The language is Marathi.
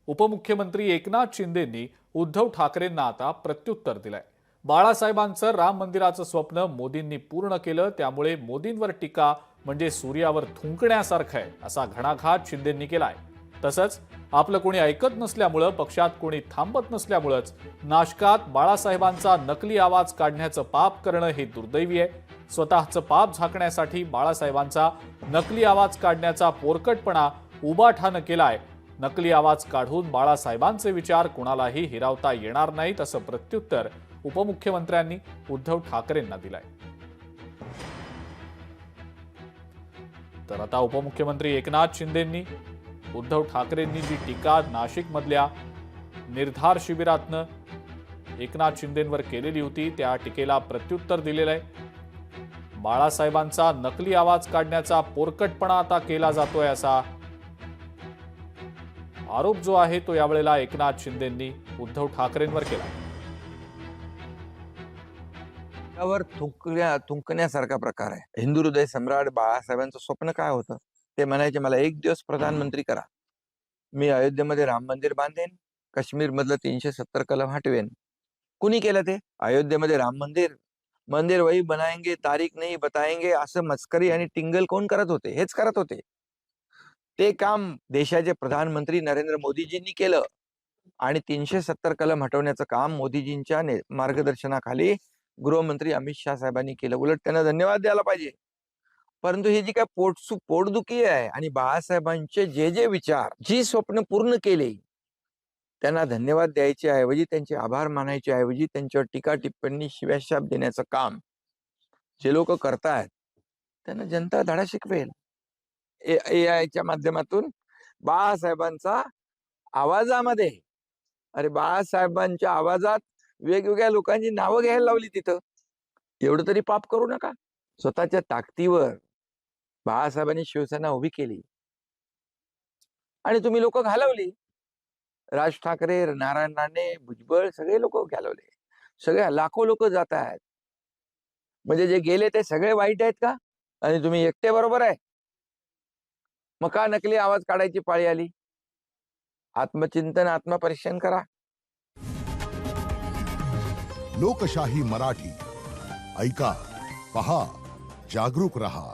उपमुख्यमंत्री एकनाथ शिंदेंनी उद्धव ठाकरेंना आता प्रत्युत्तर दिलंय। बाळासाहेबांचं राम मंदिराचं स्वप्न मोदींनी पूर्ण केलं, त्यामुळे मोदींवर टीका म्हणजे सूर्यावर थुंकण्यासारखं आहे, असा घणाघात शिंदेंनी केलाय। तसंच आपलं कोणी ऐकत नसल्यामुळं, पक्षात कोणी थांबत नसल्यामुळंच नाशकात बाळासाहेबांचा नकली आवाज काढण्याचं पाप करणं हे दुर्दैवी आहे। स्वतःचं पाप झाकण्यासाठी बाळासाहेबांचा नकली आवाज काढण्याचा पोरकटपणा उबाठानं केलाय। नकली आवाज काढून बाळासाहेबांचे विचार कुणालाही हिरावता येणार नाहीत, असं प्रत्युत्तर उपमुख्यमंत्र्यांनी उद्धव ठाकरेंना दिलंय। तर आता उपमुख्यमंत्री एकनाथ शिंदेंनी उद्धव ठाकरेंनी जी टीका नाशिकमधल्या निर्धार शिबिरातनं एकनाथ शिंदेंवर केलेली होती, त्या टीकेला प्रत्युत्तर दिलेलं आहे। बाळासाहेबांचा नकली आवाज काढण्याचा पोरकटपणा आता केला जातोय, असा आरोप जो आहे तो यावेळेला एकनाथ शिंदेंनी उद्धव ठाकरेंवर केला। थुंकण्यासारखा प्रकार आहे। हिंदू हृदय सम्राट बाळासाहेबांचं स्वप्न काय होतं? ते म्हणायचे, मला एक दिवस प्रधानमंत्री करा, मी अयोध्येमध्ये राम मंदिर बांधेन, काश्मीर मधलं 370 कलम हटवेन। कुणी केलं ते? अयोध्येमध्ये राम मंदिर, मंदिर वही बनाएंगे तारीख नाही बताएंगे, असं मस्करी आणि टिंगल कोण करत होते? हेच करत होते। ते काम देशाचे प्रधानमंत्री नरेंद्र मोदीजींनी केलं आणि 370 कलम हटवण्याचं काम मोदीजींच्या मार्गदर्शनाखाली गृहमंत्री अमित शाह साहेबांनी केलं। उलट त्यांना धन्यवाद द्यायला पाहिजे। परंतु ही जी काय पोटदुखी आहे आणि बाळासाहेबांचे जे जे विचार, जी स्वप्न पूर्ण केले, त्यांना धन्यवाद द्यायचे ऐवजी, त्यांचे आभार मानायचे ऐवजी, त्यांच्यावर टीका टिप्पणी शिव्याशाप देण्याचं काम जे लोक करतायत, त्यांना जनता धडा शिकवेल। एआयच्या माध्यमातून बाळासाहेबांचा आवाजामध्ये, अरे बाळासाहेबांच्या आवाजात वेगवेगळ्या लोकांची नावं घ्यायला लावली तिथं। एवढं तरी पाप करू नका। स्वतःच्या ताकदीवर बाळासाहेबांनी शिवसेना उभी केली आणि तुम्ही लोक घालवली। राज ठाकरे, नारायण राणे, भुजबळ सगळे लोक घालवले। सगळे लाखो लोक जात आहेत, म्हणजे जे गेले ते सगळे वाईट आहेत का? आणि तुम्ही एकटे बरोबर आहे? मग का नकली आवाज काढायची पाळी आली? आत्मचिंतन, आत्मपरीक्षण करा। लोकशाही मराठी ऐका, पहा, जागरूक रहा।